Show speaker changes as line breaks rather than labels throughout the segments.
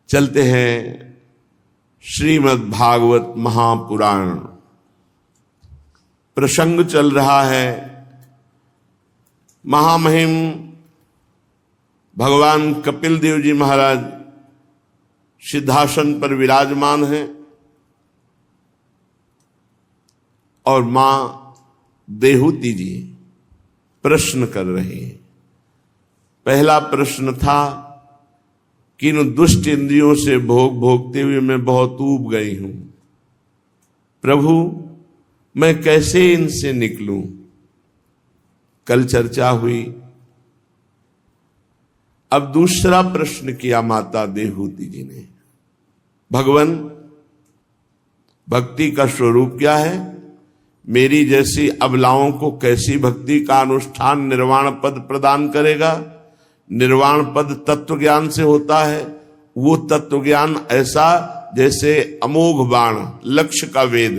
चलते हैं श्रीमद् भागवत महापुराण। प्रसंग चल रहा है महामहिम भगवान कपिल देव जी महाराज सिद्धासन पर विराजमान हैं और मां देहूति जी प्रश्न कर रही हैं। पहला प्रश्न था कि इन दुष्ट इंद्रियों से भोगते हुए मैं बहुत ऊब गई हूं, प्रभु मैं कैसे इनसे निकलूं। कल चर्चा हुई। अब दूसरा प्रश्न किया माता देहूति जी ने, भगवान भक्ति का स्वरूप क्या है, मेरी जैसी अबलाओं को कैसी भक्ति का अनुष्ठान निर्वाण पद प्रदान करेगा। निर्वाण पद तत्व ज्ञान से होता है। वो तत्व ज्ञान ऐसा जैसे अमोघ बाण लक्ष्य का वेद,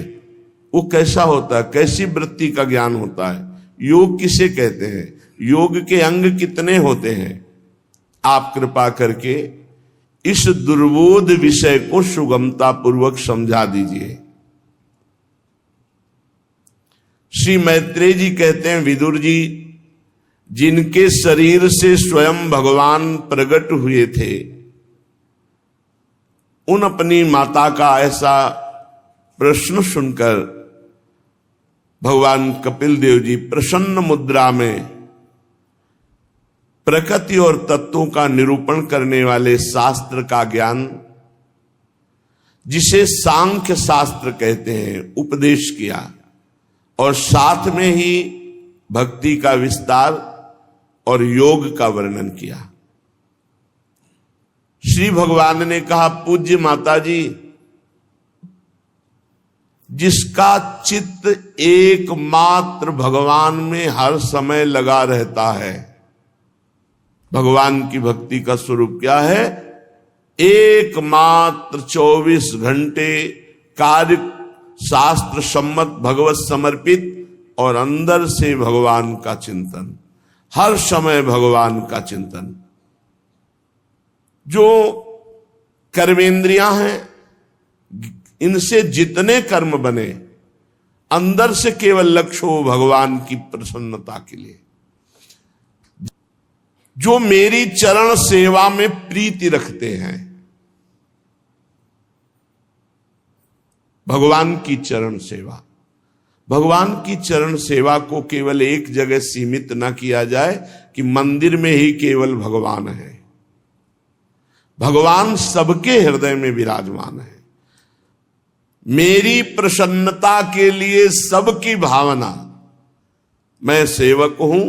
वो कैसा होता है, कैसी वृत्ति का ज्ञान होता है। योग किसे कहते हैं, योग के अंग कितने होते हैं, आप कृपा करके इस दुर्बोध विषय को सुगमता पूर्वक समझा दीजिए। श्री मैत्रेय जी कहते हैं, विदुर जी जिनके शरीर से स्वयं भगवान प्रकट हुए थे, उन अपनी माता का ऐसा प्रश्न सुनकर भगवान कपिल देव जी प्रसन्न मुद्रा में प्रकृति और तत्वों का निरूपण करने वाले शास्त्र का ज्ञान, जिसे सांख्य शास्त्र कहते हैं, उपदेश किया और साथ में ही भक्ति का विस्तार और योग का वर्णन किया। श्री भगवान ने कहा, पूज्य माता जी, जिसका चित्त एकमात्र भगवान में हर समय लगा रहता है, भगवान की भक्ति का स्वरूप क्या है, एकमात्र 24 घंटे कार्य शास्त्र सम्मत भगवत समर्पित और अंदर से भगवान का चिंतन, हर समय भगवान का चिंतन। जो कर्मेंद्रियां हैं, इनसे जितने कर्म बने, अंदर से केवल लक्ष्य हो भगवान की प्रसन्नता के लिए। जो मेरी चरण सेवा में प्रीति रखते हैं, भगवान की चरण सेवा, भगवान की चरण सेवा को केवल एक जगह सीमित न किया जाए कि मंदिर में ही केवल भगवान है। भगवान सबके हृदय में विराजमान है। मेरी प्रसन्नता के लिए सबकी भावना, मैं सेवक हूं,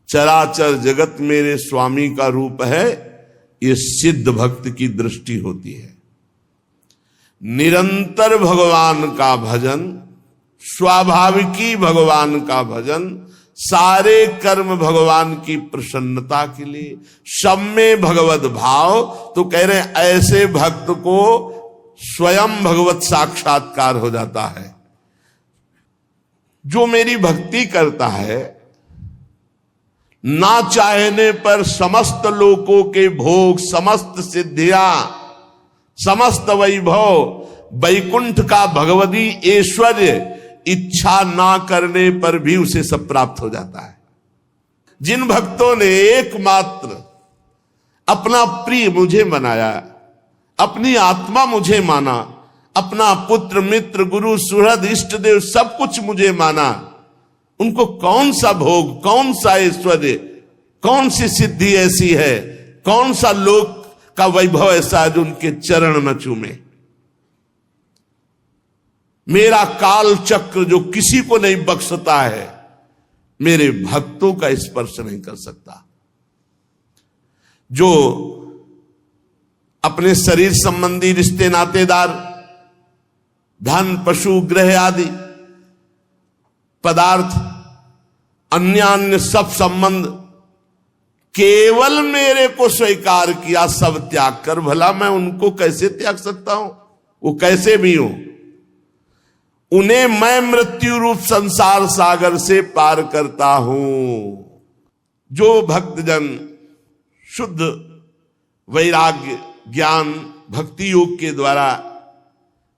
चराचर जगत मेरे स्वामी का रूप है, ये सिद्ध भक्त की दृष्टि होती है। निरंतर भगवान का भजन, स्वाभाविकी भगवान का भजन, सारे कर्म भगवान की प्रसन्नता के लिए, सब में भगवत भाव। तो कह रहे हैं ऐसे भक्त को स्वयं भगवत साक्षात्कार हो जाता है। जो मेरी भक्ति करता है, ना चाहने पर समस्त लोकों के भोग, समस्त सिद्धियां, समस्त वैभव, वैकुंठ का भगवती ऐश्वर्य इच्छा ना करने पर भी उसे सब प्राप्त हो जाता है। जिन भक्तों ने एकमात्र अपना प्रिय मुझे बनाया, अपनी आत्मा मुझे माना, अपना पुत्र मित्र गुरु सुहृद इष्ट देव सब कुछ मुझे माना, उनको कौन सा भोग, कौन सा ऐश्वर्य, कौन सी सिद्धि ऐसी है, कौन सा लोक का वैभव ऐसा है जो उनके चरण न चूमे। मेरा काल चक्र जो किसी को नहीं बख्शता है, मेरे भक्तों का स्पर्श नहीं कर सकता। जो अपने शरीर संबंधी रिश्ते नातेदार, धन पशु ग्रह आदि पदार्थ, अन्य सब संबंध केवल मेरे को स्वीकार किया, सब त्याग कर, भला मैं उनको कैसे त्याग सकता हूं, वो कैसे भी हो, उन्हें मैं मृत्यु रूप संसार सागर से पार करता हूं। जो भक्तजन शुद्ध वैराग्य ज्ञान भक्ति योग के द्वारा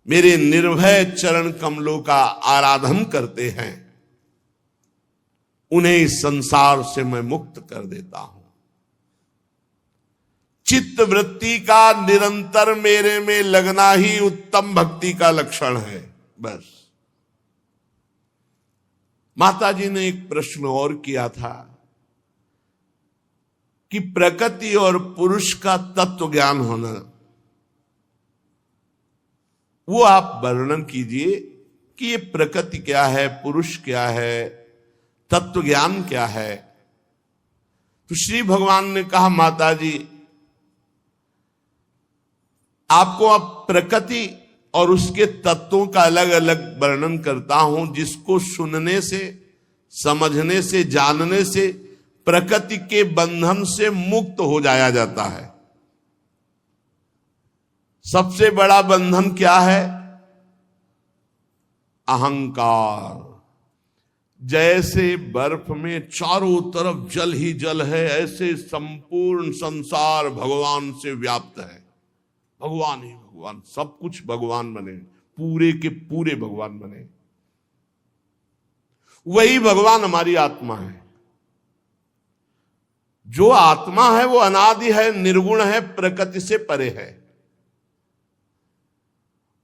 मेरे निर्भय चरण कमलों का आराधन करते हैं, उन्हें इस संसार से मैं मुक्त कर देता हूं। चित्त वृत्ति का निरंतर मेरे में लगना ही उत्तम भक्ति का लक्षण है। बस। माता जी ने एक प्रश्न और किया था कि प्रकृति और पुरुष का तत्व ज्ञान होना, वो आप वर्णन कीजिए कि ये प्रकृति क्या है, पुरुष क्या है, तत्व ज्ञान क्या है। तो श्री भगवान ने कहा, माता जी आपको अब प्रकृति और उसके तत्वों का अलग अलग वर्णन करता हूं, जिसको सुनने से, समझने से, जानने से प्रकृति के बंधन से मुक्त हो जाया जाता है। सबसे बड़ा बंधन क्या है? अहंकार। जैसे बर्फ में चारों तरफ जल ही जल है, ऐसे संपूर्ण संसार भगवान से व्याप्त है। भगवान ही भगवान, सब कुछ भगवान बने, पूरे के पूरे भगवान बने। वही भगवान हमारी आत्मा है। जो आत्मा है वो अनादि है, निर्गुण है, प्रकृति से परे है,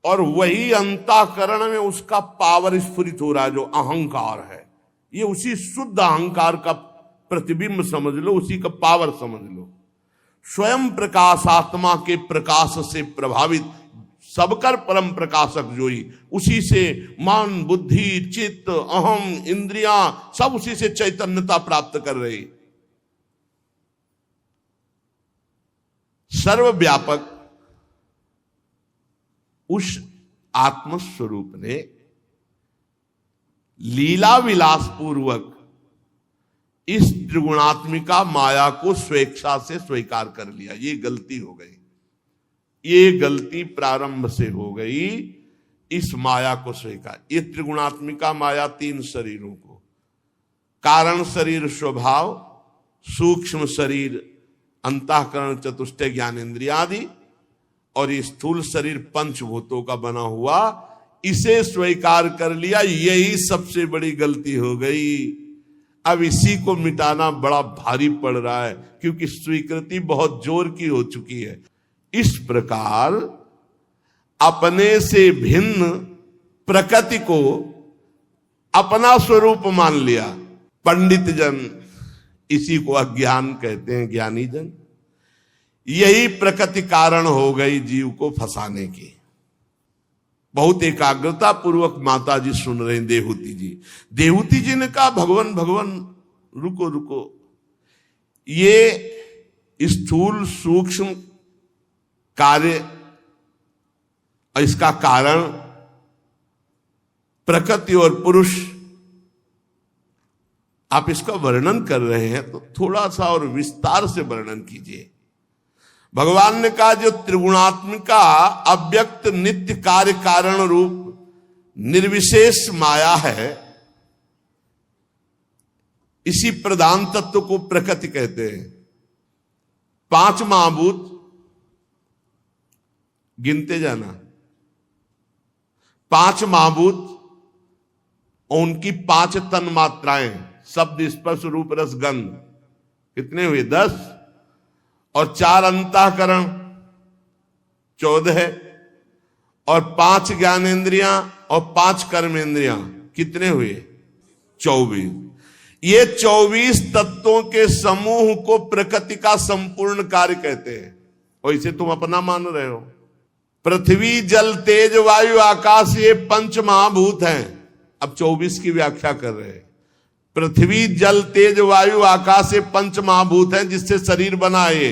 और वही अंतःकरण में उसका पावर स्फुरित हो रहा है, जो अहंकार है। ये उसी शुद्ध अहंकार का प्रतिबिंब समझ लो, उसी का पावर समझ लो। स्वयं प्रकाश आत्मा के प्रकाश से प्रभावित सबकर परम प्रकाशक जो ही, उसी से मन, बुद्धि, चित्त, अहम, इंद्रियां सब उसी से चैतन्यता प्राप्त कर रही। सर्वव्यापक उस आत्मस्वरूप ने लीला विलास पूर्वक इस त्रिगुणात्मिका माया को स्वेच्छा से स्वीकार कर लिया। ये गलती हो गई, ये गलती प्रारंभ से हो गई। इस माया को स्वीकार, ये त्रिगुणात्मिका माया तीन शरीरों को, कारण शरीर स्वभाव, सूक्ष्म शरीर अंतःकरण चतुष्टय ज्ञानेन्द्रिय आदि, और ये स्थूल शरीर पंचभूतों का बना हुआ, इसे स्वीकार कर लिया। यही सबसे बड़ी गलती हो गई। अब इसी को मिटाना बड़ा भारी पड़ रहा है, क्योंकि स्वीकृति बहुत जोर की हो चुकी है। इस प्रकार अपने से भिन्न प्रकृति को अपना स्वरूप मान लिया पंडित जन, इसी को अज्ञान कहते हैं, ज्ञानी जन। यही प्रकृति कारण हो गई जीव को फंसाने की। बहुत एकाग्रता पूर्वक माता जी सुन रहे हैं देहूती जी। देहूती जी ने कहा, भगवान भगवान रुको रुको, ये स्थूल सूक्ष्म कार्य और इसका कारण प्रकृति और पुरुष, आप इसका वर्णन कर रहे हैं तो थोड़ा सा और विस्तार से वर्णन कीजिए। भगवान ने कहा, जो त्रिगुणात्मिका अव्यक्त नित्य कार्य कारण रूप निर्विशेष माया है, इसी प्रधान तत्व को प्रकृति कहते हैं। पांच महाभूत गिनते जाना, पांच महाभूत और उनकी पांच तन मात्राएं, शब्द, स्पर्श, रूप, रस, गंध, कितने हुए? 10, और 4 अंतःकरण 14, और 5 ज्ञानेंद्रियां और 5 कर्मेंद्रियां, कितने हुए? 24। ये 24 तत्वों के समूह को प्रकृति का संपूर्ण कार्य कहते हैं। और इसे तुम अपना मान रहे हो। पृथ्वी, जल, तेज, वायु, आकाश, ये 5 महाभूत हैं। अब 24 की व्याख्या कर रहे हैं। पृथ्वी, जल, तेज, वायु, आकाश, ये 5 महाभूत हैं जिससे शरीर बना है।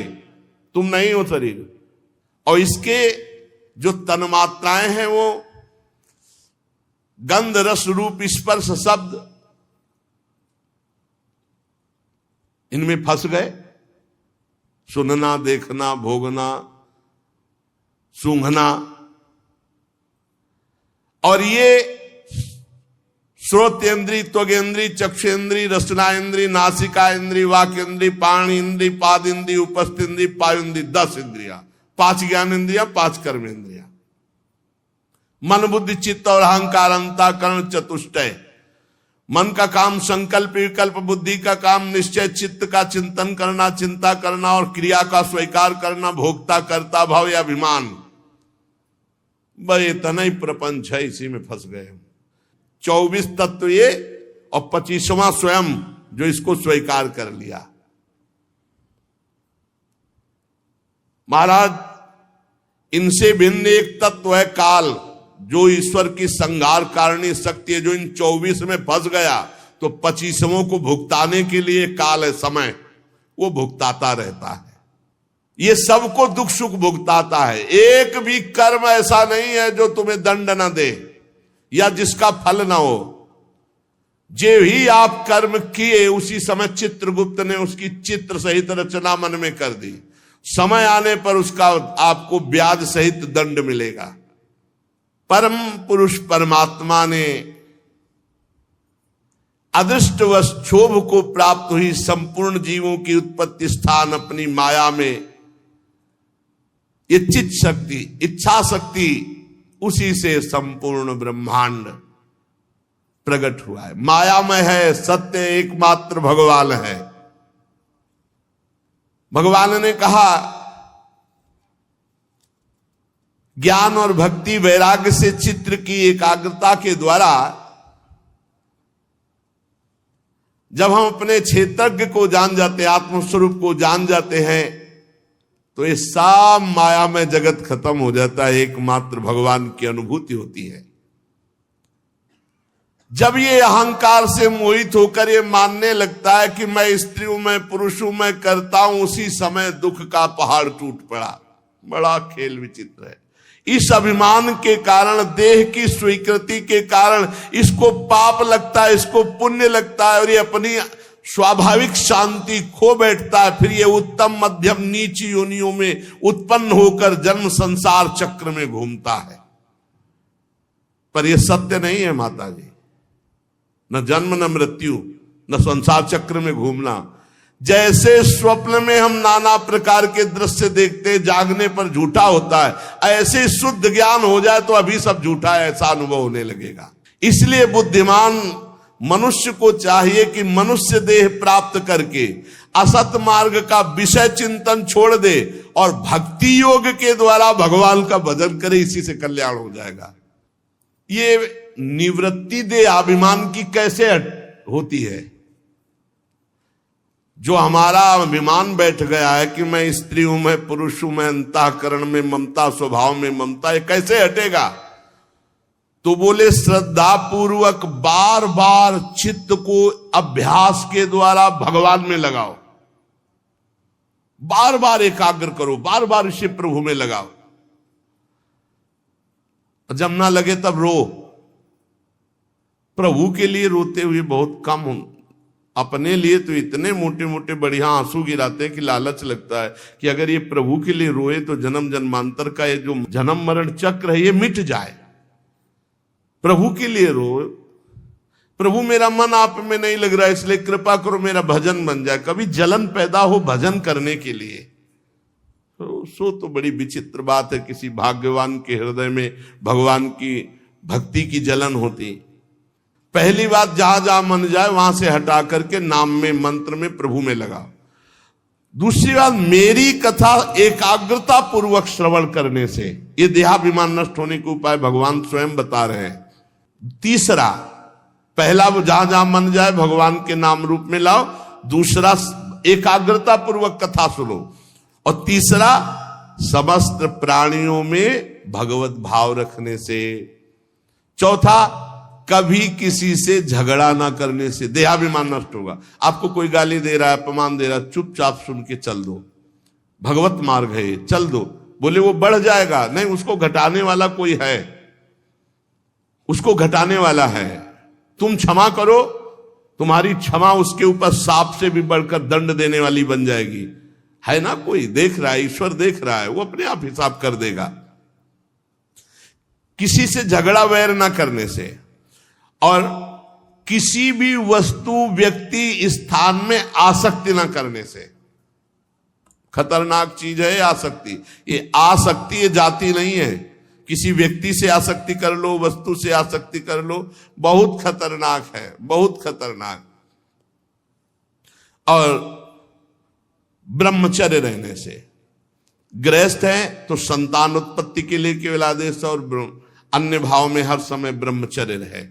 तुम नहीं हो शरीर। और इसके जो तन्मात्राएं हैं वो गंध, रस, रूप, स्पर्श, शब्द, इनमें फंस गए। सुनना, देखना, भोगना, सूंघना, और ये श्रोतेंद्री, त्वगेंद्री, चक्षुरेंद्री, रसनाएंद्री, नासिका इंद्री, वाक इंद्री, प्राण इंद्री, पाद इंद्री, उपस्थ इंद्री, पायु इंद्री, 10 इंद्रियां। 5 ज्ञानेंद्रियां, 5 कर्मेंद्रियां, मन बुद्धि चित्त और अहंकार, अंतःकरण चतुष्टय। मन का काम संकल्प विकल्प, बुद्धि का काम निश्चय, चित्त का चिंतन करना, चिंता करना, और क्रिया का स्वीकार करना, भोक्ता कर्ता भाव या अभिमान। भाई इतना ही प्रपंच है, इसी में फंस गए हम। 24 तत्व ये और 25वां स्वयं जो इसको स्वीकार कर लिया। महाराज इनसे भिन्न एक तत्व है काल, जो ईश्वर की संहार कारिणी शक्ति है, जो इन 24 में फंस गया तो 25वां को भुगताने के लिए काल है, समय, वो भुगताता रहता है। ये सबको दुख सुख भुगताता है। एक भी कर्म ऐसा नहीं है जो तुम्हें दंड न दे या जिसका फल ना हो। जे ही आप कर्म किए उसी समय चित्रगुप्त ने उसकी चित्र सहित रचना मन में कर दी। समय आने पर उसका आपको ब्याज सहित दंड मिलेगा। परम पुरुष परमात्मा ने अदृष्टवश क्षोभ को प्राप्त हुई संपूर्ण जीवों की उत्पत्ति स्थान अपनी माया में, ये चित्त शक्ति, इच्छा शक्ति, उसी से संपूर्ण ब्रह्मांड प्रकट हुआ है। माया में है, सत्य एकमात्र भगवान है। भगवान ने कहा ज्ञान और भक्ति वैराग्य से चित्र की एकाग्रता के द्वारा जब हम अपने क्षेत्रज्ञ को जान जाते, आत्मस्वरूप को जान जाते हैं, तो ये सब माया में जगत खत्म हो जाता है। एकमात्र भगवान की अनुभूति होती है। जब ये अहंकार से मोहित होकर ये मानने लगता है कि मैं स्त्री हूं, मैं पुरुष हूं, मैं करता हूं, उसी समय दुख का पहाड़ टूट पड़ा। बड़ा खेल विचित्र है। इस अभिमान के कारण, देह की स्वीकृति के कारण इसको पाप लगता है, इसको पुण्य लगता है, और ये अपनी स्वाभाविक शांति खो बैठता है। फिर ये उत्तम मध्यम नीच योनियों में उत्पन्न होकर जन्म संसार चक्र में घूमता है। पर यह सत्य नहीं है माता जी। न जन्म न मृत्यु, न संसार चक्र में घूमना। जैसे स्वप्न में हम नाना प्रकार के दृश्य देखते, जागने पर झूठा होता है, ऐसे शुद्ध ज्ञान हो जाए तो अभी सब झूठा है ऐसा अनुभव होने लगेगा। इसलिए बुद्धिमान मनुष्य को चाहिए कि मनुष्य देह प्राप्त करके असत मार्ग का विषय चिंतन छोड़ दे और भक्ति योग के द्वारा भगवान का भजन करे। इसी से कल्याण हो जाएगा। ये निवृत्ति दे अभिमान की कैसे होती है? जो हमारा अभिमान बैठ गया है कि मैं स्त्री हूं, मैं पुरुष हूं, मैं अंतःकरण में ममता, स्वभाव में ममता, ये कैसे हटेगा? तो बोले श्रद्धा पूर्वक बार बार चित्त को अभ्यास के द्वारा भगवान में लगाओ, बार बार एकाग्र करो, बार बार इसे प्रभु में लगाओ। जब ना लगे तब रो। प्रभु के लिए रोते हुए बहुत कम हो, अपने लिए तो इतने मोटे मोटे बढ़िया आंसू गिराते हैं कि लालच लगता है कि अगर ये प्रभु के लिए रोए तो जन्म जन्मांतर का ये जो जन्म मरण चक्र है ये मिट जाए। प्रभु के लिए रो, प्रभु मेरा मन आप में नहीं लग रहा है इसलिए कृपा करो मेरा भजन बन जाए। कभी जलन पैदा हो भजन करने के लिए, तो बड़ी विचित्र बात है। किसी भाग्यवान के हृदय में भगवान की भक्ति की जलन होती। पहली बात, जहां जहां मन जाए वहां से हटा करके नाम में, मंत्र में, प्रभु में लगाओ। दूसरी बात, मेरी कथा एकाग्रता पूर्वक श्रवण करने से ये देहाभिमान नष्ट होने के उपाय भगवान स्वयं बता रहे हैं। तीसरा, पहला वो जहां जहां मन जाए भगवान के नाम रूप में लाओ। दूसरा, एकाग्रता पूर्वक कथा सुनो। और तीसरा, समस्त प्राणियों में भगवत भाव रखने से। चौथा, कभी किसी से झगड़ा ना करने से देहाभिमान नष्ट होगा। आपको कोई गाली दे रहा है, अपमान दे रहा है, चुपचाप सुन के चल दो। भगवत मार्ग है, चल दो। बोले वो बढ़ जाएगा, नहीं, उसको घटाने वाला कोई है, उसको घटाने वाला है। तुम क्षमा करो, तुम्हारी क्षमा उसके ऊपर सांप से भी बढ़कर दंड देने वाली बन जाएगी। है ना, कोई देख रहा है, ईश्वर देख रहा है, वो अपने आप हिसाब कर देगा। किसी से झगड़ा वैर ना करने से, और किसी भी वस्तु व्यक्ति स्थान में आसक्ति ना करने से। खतरनाक चीज है आसक्ति। ये आसक्ति ये जाति नहीं है, किसी व्यक्ति से आसक्ति कर लो, वस्तु से आसक्ति कर लो, बहुत खतरनाक है, बहुत खतरनाक। और ब्रह्मचर्य रहने से, गृहस्थ है तो संतान उत्पत्ति के लिए केवल आदेश, और अन्य भाव में हर समय ब्रह्मचर्य रहे।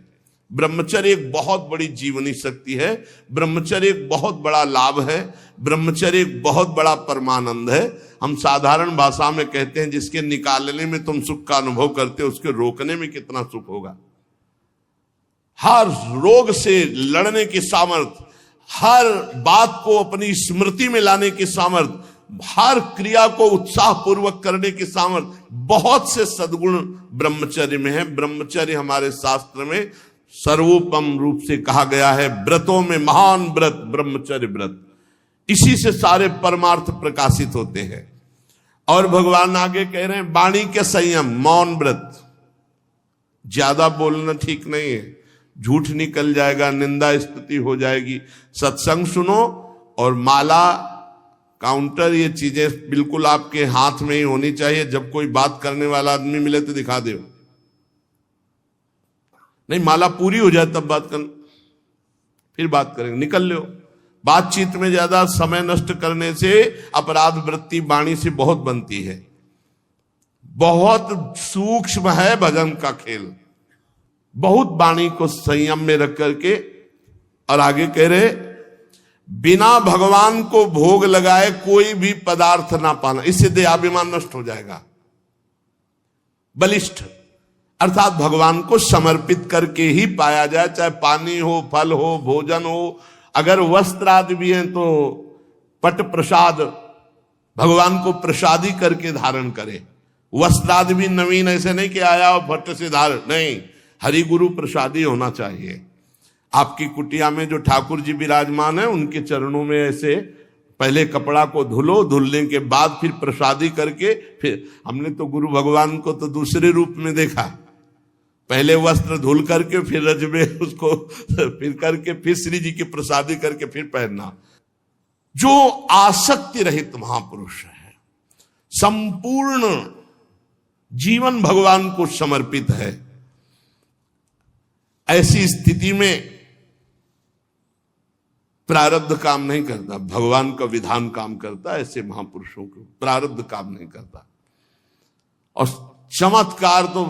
ब्रह्मचर्य एक बहुत बड़ी जीवनी शक्ति है, ब्रह्मचर्य एक बहुत बड़ा लाभ है, ब्रह्मचर्य एक बहुत बड़ा परमानंद है। हम साधारण भाषा में कहते हैं जिसके निकालने में तुम सुख का अनुभव करते हो, उसके रोकने में कितना सुख होगा। हर रोग से लड़ने की सामर्थ्य, हर बात को अपनी स्मृति में लाने की सामर्थ्य, हर क्रिया को उत्साह पूर्वक करने की सामर्थ्य, बहुत से सद्गुण ब्रह्मचर्य में है। ब्रह्मचर्य हमारे शास्त्र में सर्वोपम रूप से कहा गया है, व्रतों में महान व्रत ब्रह्मचर्य व्रत। इसी से सारे परमार्थ प्रकाशित होते हैं। और भगवान आगे कह रहे हैं वाणी के संयम, मौन व्रत। ज्यादा बोलना ठीक नहीं है, झूठ निकल जाएगा, निंदा स्तुति हो जाएगी। सत्संग सुनो और माला, काउंटर, ये चीजें बिल्कुल आपके हाथ में ही होनी चाहिए। जब कोई बात करने वाला आदमी मिले तो दिखा दो, नहीं माला पूरी हो जाए तब बात कर, फिर बात करेंगे, निकल लो। बातचीत में ज्यादा समय नष्ट करने से अपराध वृत्ति वाणी से बहुत बनती है। बहुत सूक्ष्म है भजन का खेल। बहुत वाणी को संयम में रख करके। और आगे कह रहे बिना भगवान को भोग लगाए कोई भी पदार्थ ना पाना, इससे देहाभिमान नष्ट हो जाएगा। बलिष्ठ अर्थात भगवान को समर्पित करके ही पाया जाए, चाहे पानी हो, फल हो, भोजन हो। अगर वस्त्र आदि भी हैं तो पट प्रसाद, भगवान को प्रसादी करके धारण करे। वस्त्र आदि भी नवीन ऐसे नहीं कि आया और फट से धारण, नहीं, हरि गुरु प्रसादी होना चाहिए। आपकी कुटिया में जो ठाकुर जी विराजमान है उनके चरणों में ऐसे पहले कपड़ा को धुलो, धुलने के बाद फिर प्रसादी करके, फिर हमने तो गुरु भगवान को तो दूसरे रूप में देखा, पहले वस्त्र धुल करके फिर रज में उसको फिर करके फिर श्री जी की प्रसादी करके फिर पहनना। जो आसक्ति रहित महापुरुष है, संपूर्ण जीवन भगवान को समर्पित है, ऐसी स्थिति में प्रारब्ध काम नहीं करता, भगवान का विधान काम करता। ऐसे महापुरुषों को प्रारब्ध काम नहीं करता। और चमत्कार तो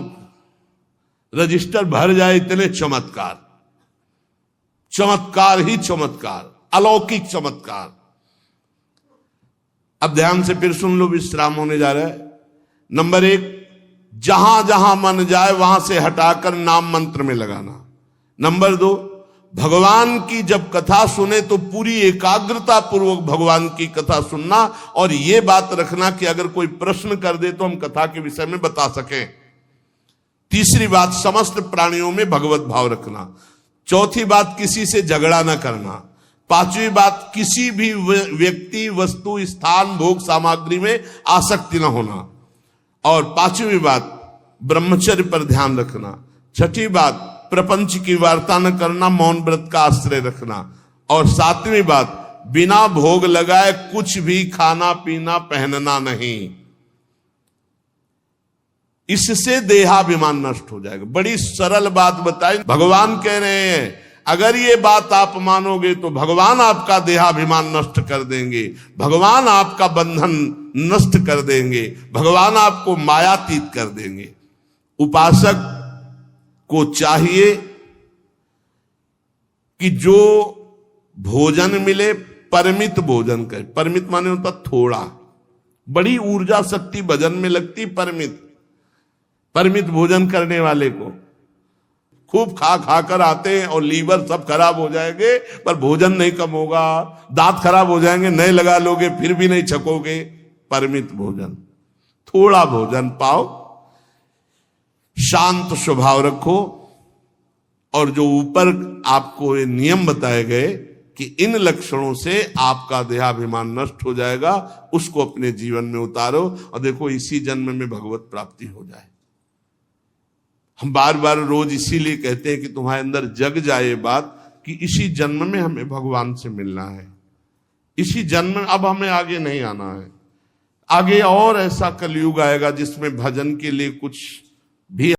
रजिस्टर भर जाए, इतने चमत्कार, चमत्कार ही चमत्कार, अलौकिक चमत्कार। अब ध्यान से फिर सुन लो, विश्राम होने जा रहा है। नंबर 1, जहां जहां मन जाए वहां से हटाकर नाम मंत्र में लगाना। नंबर 2, भगवान की जब कथा सुने तो पूरी एकाग्रता पूर्वक भगवान की कथा सुनना, और यह बात रखना कि अगर कोई प्रश्न कर दे तो हम कथा के विषय में बता सकें। तीसरी बात, समस्त प्राणियों में भगवत भाव रखना। चौथी बात, किसी से झगड़ा न करना। पांचवी बात, किसी भी व्यक्ति, वस्तु, स्थान, भोग सामग्री में आसक्ति न होना। और पांचवी बात, ब्रह्मचर्य पर ध्यान रखना। छठी बात, प्रपंच की वार्ता न करना, मौन व्रत का आश्रय रखना। और सातवीं बात, बिना भोग लगाए कुछ भी खाना पीना पहनना नहीं। इससे देहाभिमान नष्ट हो जाएगा। बड़ी सरल बात बताई, भगवान कह रहे हैं अगर ये बात आप मानोगे तो भगवान आपका देहाभिमान नष्ट कर देंगे, भगवान आपका बंधन नष्ट कर देंगे, भगवान आपको मायातीत कर देंगे। उपासक को चाहिए कि जो भोजन मिले परिमित भोजन करे। परिमित माने होता थोड़ा, बड़ी ऊर्जा शक्ति भजन में लगती परिमित भोजन करने वाले को। खूब खा खा कर आते हैं और लीवर सब खराब हो जाएंगे, पर भोजन नहीं कम होगा, दांत खराब हो जाएंगे, नए लगा लोगे फिर भी नहीं छकोगे। परिमित भोजन, थोड़ा भोजन पाओ, शांत स्वभाव रखो। और जो ऊपर आपको ये नियम बताए गए कि इन लक्षणों से आपका देहाभिमान नष्ट हो जाएगा, उसको अपने जीवन में उतारो और देखो इसी जन्म में भगवत प्राप्ति हो जाए। हम बार बार रोज इसीलिए कहते हैं कि तुम्हारे अंदर जग जाए बात कि इसी जन्म में हमें भगवान से मिलना है, इसी जन्म में, अब हमें आगे नहीं आना है। आगे और ऐसा कलयुग आएगा जिसमें भजन के लिए कुछ भी